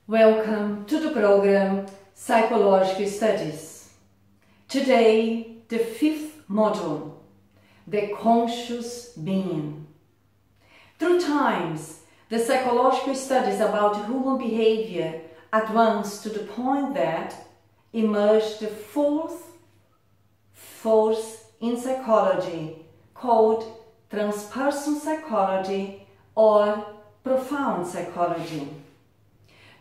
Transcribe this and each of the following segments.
Welcome to the program Psychological Studies. Today, the fifth module, the conscious being. Through times, the psychological studies about human behavior advanced to the point that emerged the fourth force in psychology, called transpersonal psychology or profound psychology.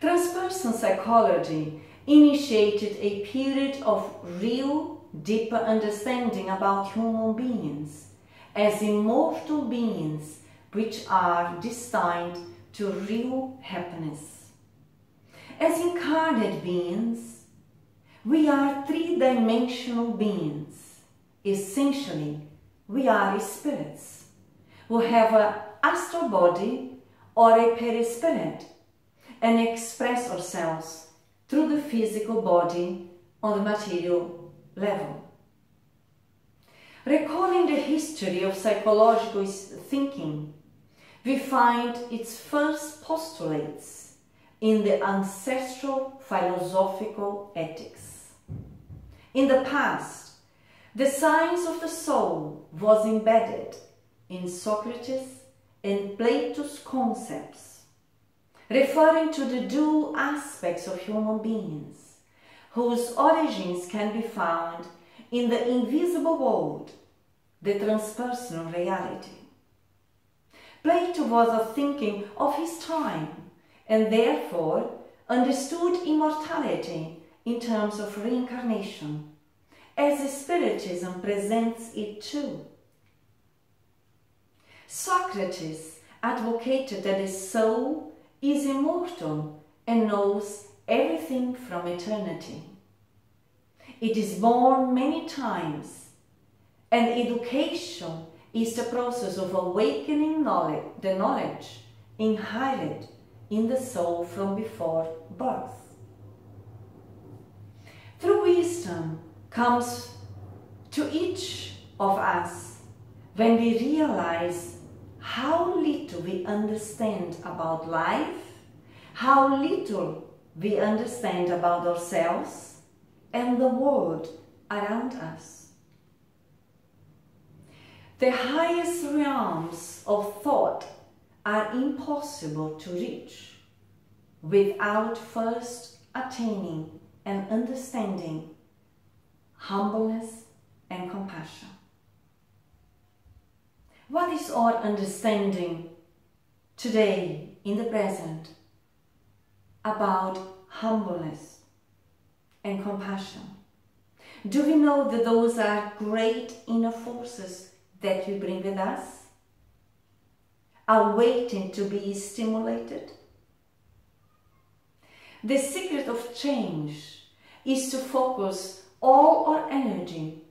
Transpersonal psychology initiated a period of real, deeper understanding about human beings as immortal beings which are destined to real happiness. As incarnate beings, we are three-dimensional beings. Essentially, we are spirits who have an astral body or a perispirit and express ourselves through the physical body on the material level. Recalling the history of psychological thinking, we find its first postulates in the ancestral philosophical ethics. In the past, the science of the soul was embedded in Socrates and Plato's concepts, referring to the dual aspects of human beings, whose origins can be found in the invisible world, the transpersonal reality. Plato was a thinking of his time and therefore understood immortality in terms of reincarnation, as Spiritism presents it too. Socrates advocated that the soul is immortal and knows everything from eternity. It is born many times, and education is the process of awakening the knowledge inherent in the soul from before birth. True wisdom comes to each of us when we realize how little we understand about life, how little we understand about ourselves and the world around us. The highest realms of thought are impossible to reach without first attaining and understanding humbleness and compassion. What is our understanding today, in the present, about humbleness and compassion? Do we know that those are great inner forces that we bring with us, are waiting to be stimulated? The secret of change is to focus all our energy,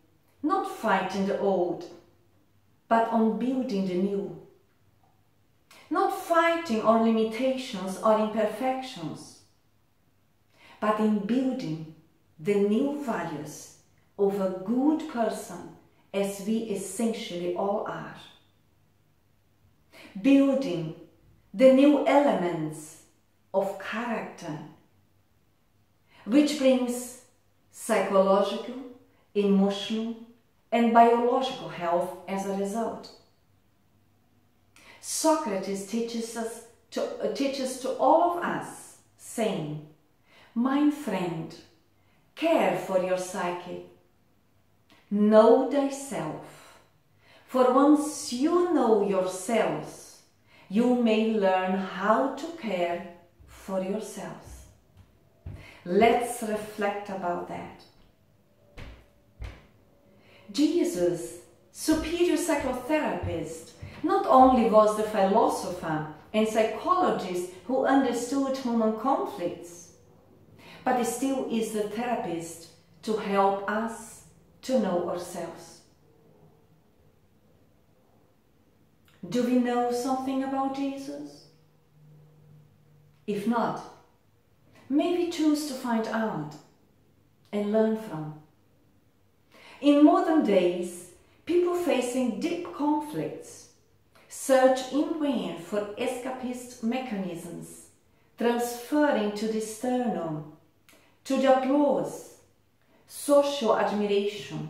not fighting the old, but on building the new. Not fighting our limitations or imperfections, but in building the new values of a good person as we essentially all are. Building the new elements of character, which brings psychological, emotional, and biological health as a result. Socrates teaches to all of us, saying, "My friend, care for your psyche. Know thyself, for once you know yourselves, you may learn how to care for yourselves." Let's reflect about that. Jesus, superior psychotherapist, not only was the philosopher and psychologist who understood human conflicts, but he still is the therapist to help us to know ourselves. Do we know something about Jesus? If not, maybe choose to find out and learn from. In modern days, people facing deep conflicts search in vain for escapist mechanisms transferring to the sternum, to the applause, social admiration,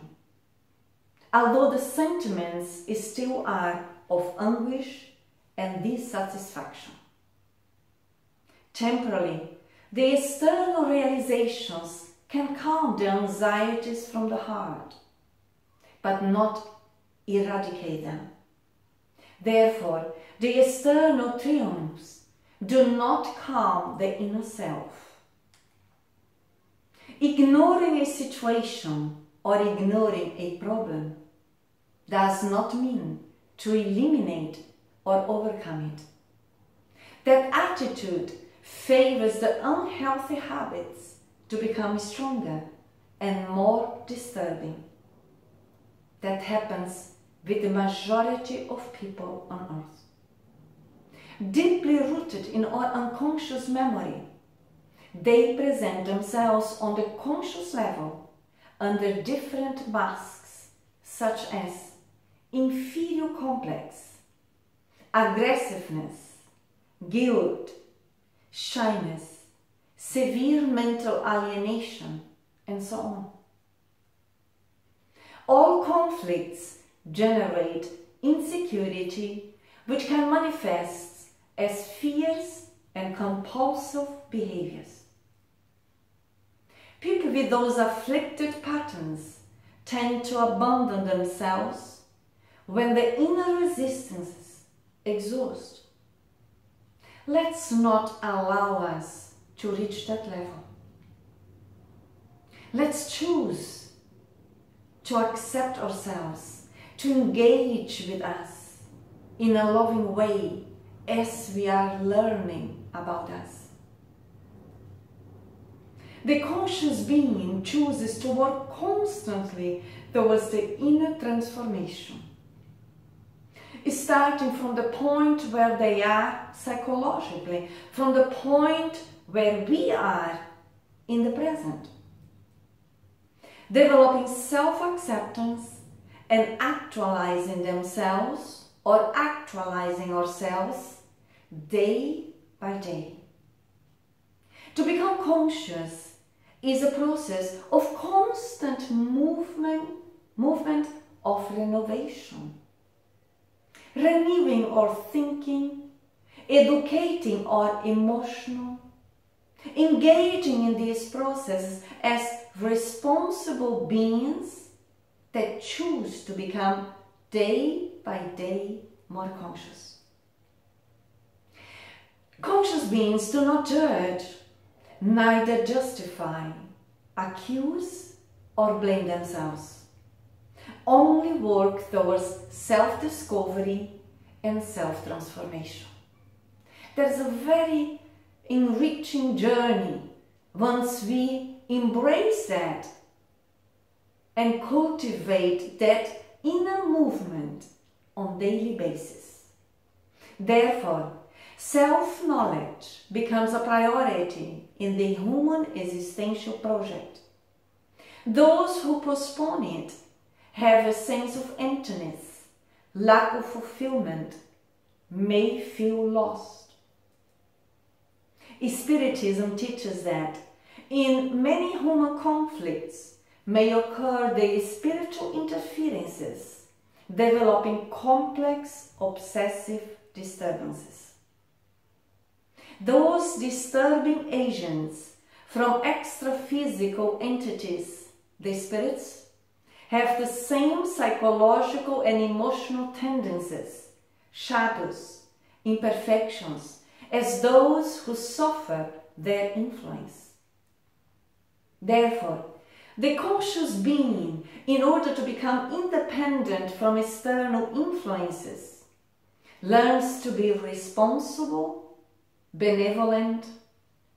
although the sentiments still are of anguish and dissatisfaction. Temporarily, the external realizations can calm the anxieties from the heart, but not eradicate them. Therefore, the external triumphs do not calm the inner self. Ignoring a situation or ignoring a problem does not mean to eliminate or overcome it. That attitude favors the unhealthy habits to become stronger and more disturbing. That happens with the majority of people on earth. Deeply rooted in our unconscious memory, they present themselves on the conscious level under different masks such as inferior complex, aggressiveness, guilt, shyness, severe mental alienation, and so on. All conflicts generate insecurity, which can manifest as fears and compulsive behaviors. People with those afflicted patterns tend to abandon themselves when the inner resistances exhaust. Let's not allow us to reach that level. Let's choose to accept ourselves, to engage with us in a loving way as we are learning about us. The conscious being chooses to work constantly towards the inner transformation, starting from the point where they are psychologically, from the point where we are in the present. Developing self-acceptance and actualizing themselves or actualizing ourselves day by day. To become conscious is a process of constant movement of renovation, renewing our thinking, educating our emotional, engaging in these processes as responsible beings that choose to become day by day more conscious. Conscious beings do not judge, neither justify, accuse, or blame themselves. Only work towards self-discovery and self-transformation. There's a very enriching journey once we embrace that and cultivate that inner movement on daily basis. Therefore, self-knowledge becomes a priority in the human existential project. Those who postpone it have a sense of emptiness, lack of fulfillment, may feel lost. Spiritism teaches that in many human conflicts may occur the spiritual interferences, developing complex obsessive disturbances. Those disturbing agents from extra-physical entities, the spirits, have the same psychological and emotional tendencies, shadows, imperfections, as those who suffer their influence. Therefore, the conscious being, in order to become independent from external influences, learns to be responsible, benevolent,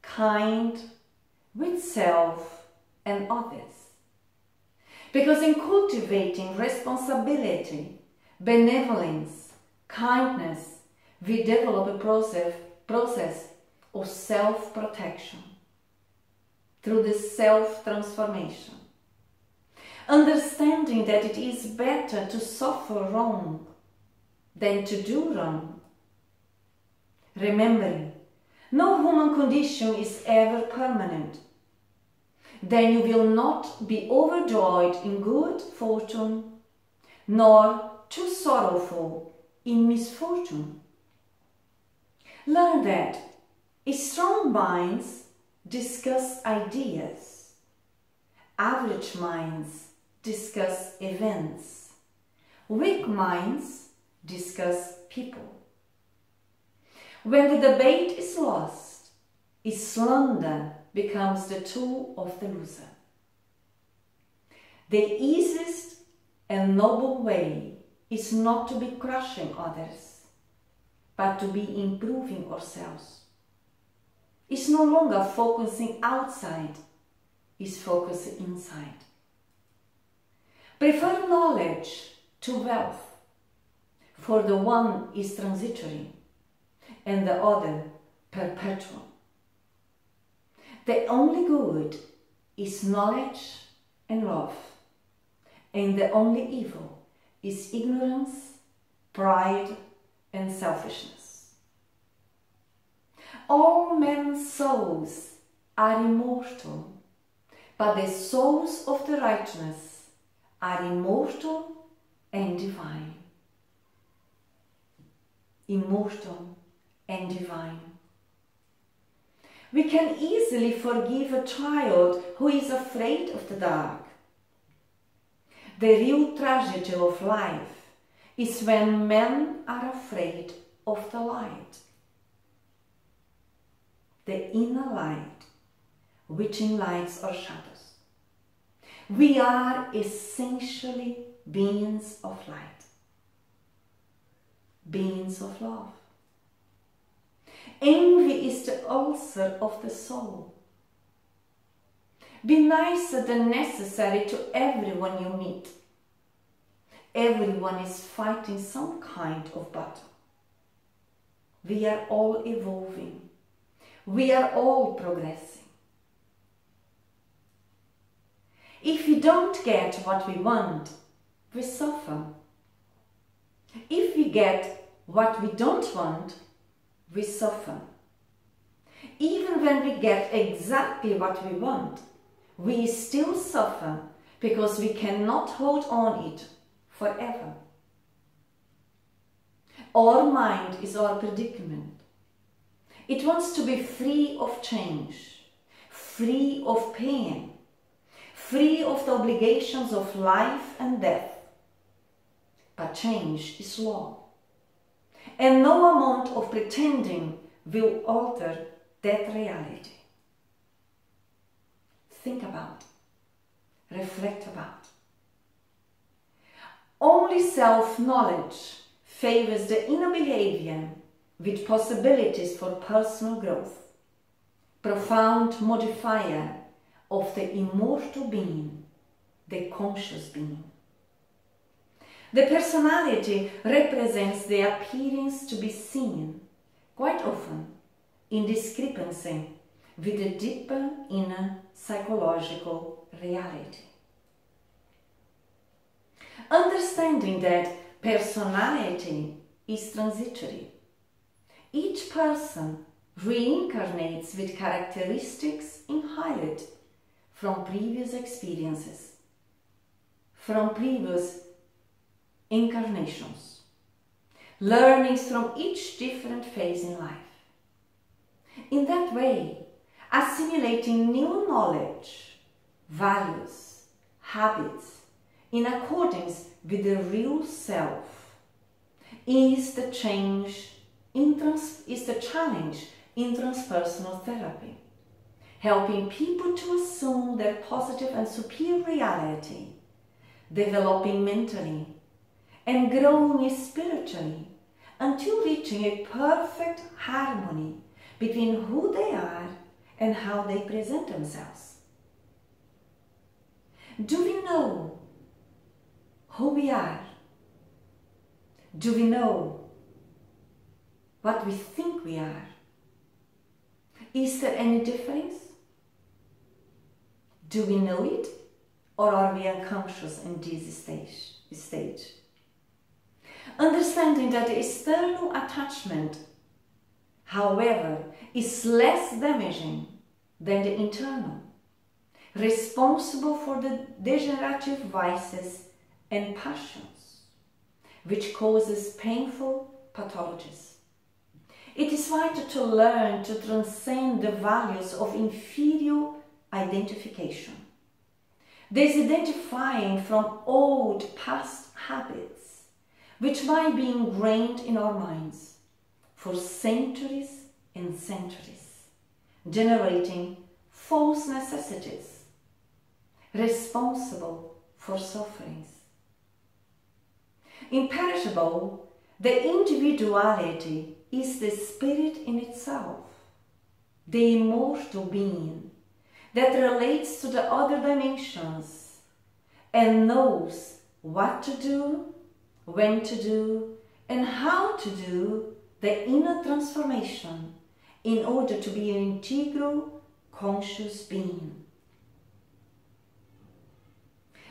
kind, with self and others. Because in cultivating responsibility, benevolence, kindness, we develop a process of self-protection through the self-transformation. Understanding that it is better to suffer wrong than to do wrong. Remembering No human condition is ever permanent. Then you will not be overjoyed in good fortune, nor too sorrowful in misfortune. Learn that strong minds discuss ideas, average minds discuss events, weak minds discuss people. When the debate is lost, slander becomes the tool of the loser. The easiest and noble way is not to be crushing others, but to be improving ourselves. It's no longer focusing outside, it's focusing inside. Prefer knowledge to wealth, for the one is transitory and the other perpetual. The only good is knowledge and love, and the only evil is ignorance, pride, and selfishness. All men's souls are immortal, but the souls of the righteous are immortal and divine. Immortal and divine. We can easily forgive a child who is afraid of the dark. The real tragedy of life is when men are afraid of the light. The inner light, which enlightens our shadows. We are essentially beings of light, beings of love. Envy is the ulcer of the soul. Be nicer than necessary to everyone you meet. Everyone is fighting some kind of battle. We are all evolving. We are all progressing. If we don't get what we want, we suffer. If we get what we don't want, we suffer. Even when we get exactly what we want, we still suffer because we cannot hold on it forever. Our mind is our predicament. It wants to be free of change, free of pain, free of the obligations of life and death. But change is law. And no amount of pretending will alter that reality. Think about, reflect about. Only self-knowledge favors the inner behavior with possibilities for personal growth, profound modifier of the immortal being, the conscious being. The personality represents the appearance to be seen, quite often in discrepancy with the deeper inner psychological reality. Understanding that personality is transitory. Each person reincarnates with characteristics inherited from previous experiences, from previous incarnations, learnings from each different phase in life. In that way, assimilating new knowledge, values, habits in accordance with the real self is the challenge in transpersonal therapy, helping people to assume their positive and superior reality, developing mentally and growing spiritually until reaching a perfect harmony between who they are and how they present themselves. Do we know who we are? Do we know what we think we are? Is there any difference? Do we know it, or are we unconscious in this stage? Understanding that the external attachment however, is less damaging than the internal, responsible for the degenerative vices and passions, which causes painful pathologies. It is vital to learn to transcend the values of inferior identification, disidentifying from old past habits which might be ingrained in our minds for centuries and centuries, generating false necessities responsible for sufferings. Imperishable, the individuality is the spirit in itself, the immortal being that relates to the other dimensions and knows what to do, when to do, and how to do the inner transformation in order to be an integral, conscious being.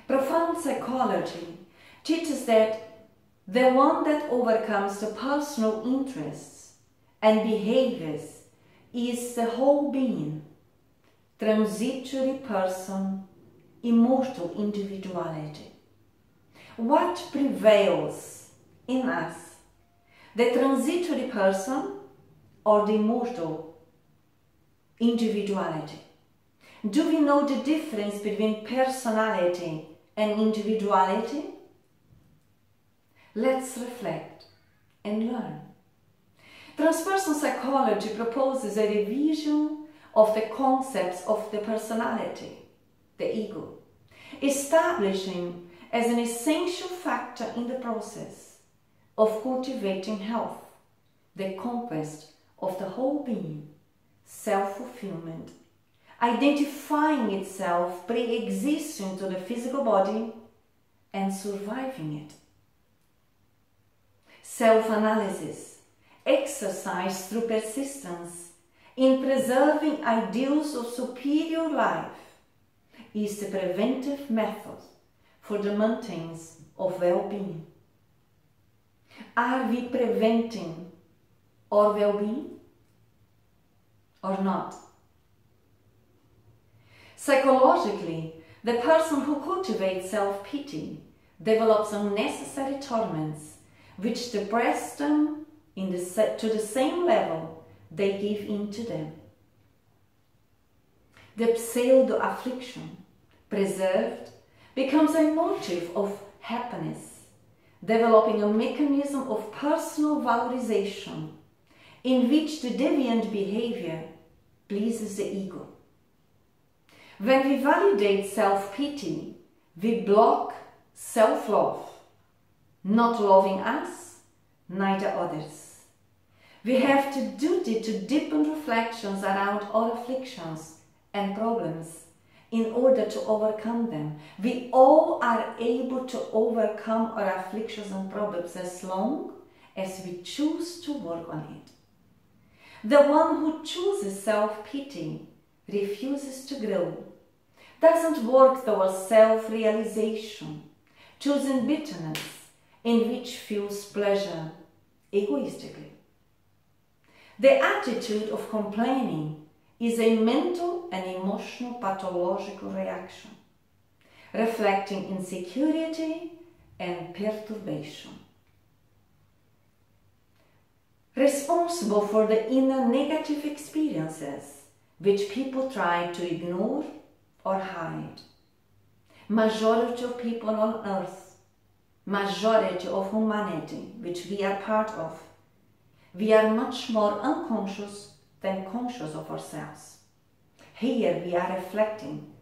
Profound psychology teaches that the one that overcomes the personal interests and behaviors is the whole being, transitory person, immortal individuality. What prevails in us, the transitory person or the immortal individuality? Do we know the difference between personality and individuality? Let's reflect and learn. Transpersonal psychology proposes a revision of the concepts of the personality, the ego, establishing as an essential factor in the process of cultivating health, the conquest of the whole being, self-fulfillment, identifying itself pre-existing to the physical body and surviving it. Self-analysis, exercised through persistence in preserving ideals of superior life, is the preventive method for the maintenance of well-being. Are we preventing our well-being or not? Psychologically, the person who cultivates self-pity develops unnecessary torments which depress them to the same level they give in to them. The pseudo-affliction, preserved, becomes a motive of happiness, developing a mechanism of personal valorization in which the deviant behavior pleases the ego. When we validate self-pity, we block self-love, not loving us, neither others. We have the duty to deepen reflections around our afflictions and problems in order to overcome them. We all are able to overcome our afflictions and problems as long as we choose to work on it. The one who chooses self-pity refuses to grow, doesn't work towards self-realization, choosing bitterness in which feels pleasure egoistically. The attitude of complaining is a mental and emotional pathological reaction, reflecting insecurity and perturbation. Responsible for the inner negative experiences which people try to ignore or hide. Majority of people on earth, majority of humanity, which we are part of, we are much more unconscious than conscious of ourselves. Here we are reflecting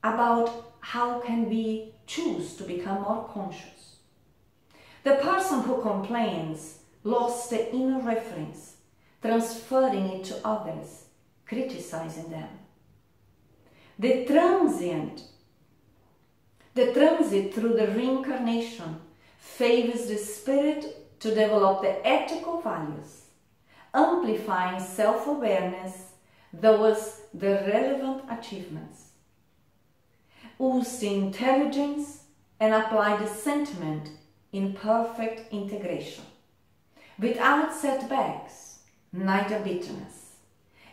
about how can we choose to become more conscious. The person who complains lost the inner reference, transferring it to others, criticizing them. The transit through the reincarnation favors the spirit to develop the ethical values, amplifying self-awareness towards the relevant achievements. Use the intelligence and apply the sentiment in perfect integration, without setbacks, neither bitterness.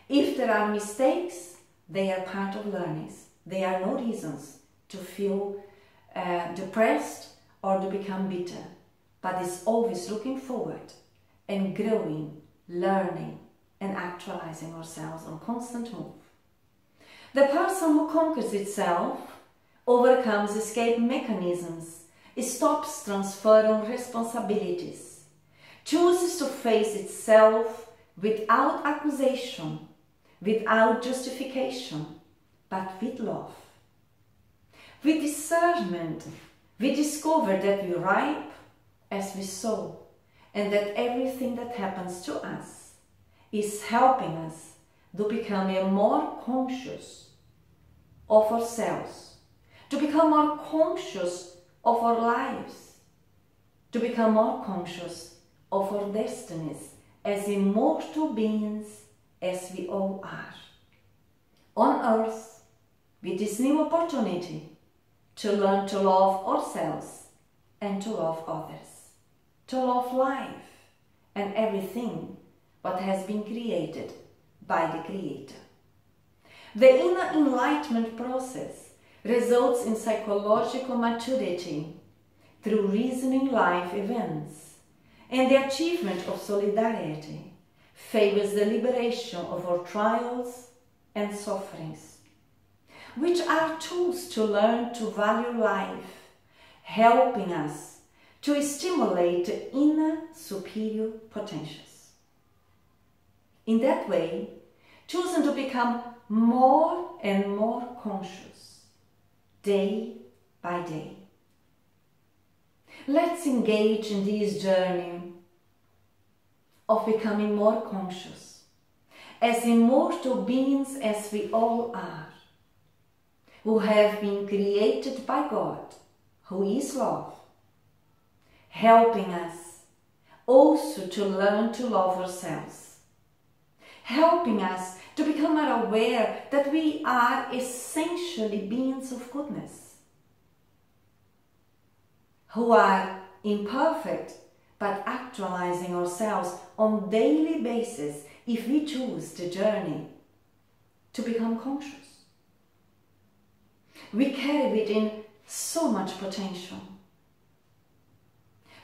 If there are mistakes, they are part of learnings. They are no reasons to feel depressed or to become bitter, but it's always looking forward and growing, learning and actualizing ourselves on constant move. The person who conquers itself overcomes escape mechanisms, stops transferring responsibilities, chooses to face itself without accusation, without justification, but with love. With discernment, we discover that we reap as we sow, and that everything that happens to us is helping us to become more conscious of ourselves, to become more conscious of our lives, to become more conscious of our destinies as immortal beings as we all are. On earth, with this new opportunity to learn to love ourselves and to love others, to love life and everything what has been created by the Creator. The inner enlightenment process results in psychological maturity through reasoning life events, and the achievement of solidarity favors the liberation of our trials and sufferings, which are tools to learn to value life, helping us to stimulate the inner superior potentials. In that way, choosing to become more and more conscious, day by day. Let's engage in this journey of becoming more conscious, as immortal beings as we all are, who have been created by God, who is love, helping us also to learn to love ourselves, helping us to become more aware that we are essentially beings of goodness, who are imperfect but actualizing ourselves on daily basis if we choose the journey to become conscious. We carry within so much potential.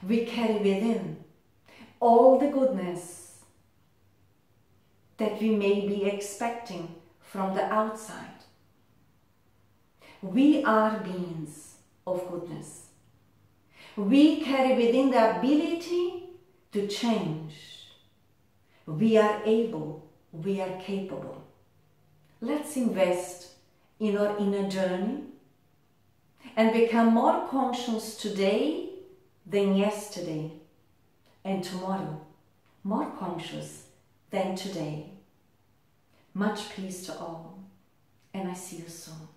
We carry within all the goodness that we may be expecting from the outside. We are beings of goodness. We carry within the ability to change. We are able, we are capable. Let's invest in our inner journey and become more conscious today than yesterday, and tomorrow more conscious than today. Much peace to all, and I see you soon.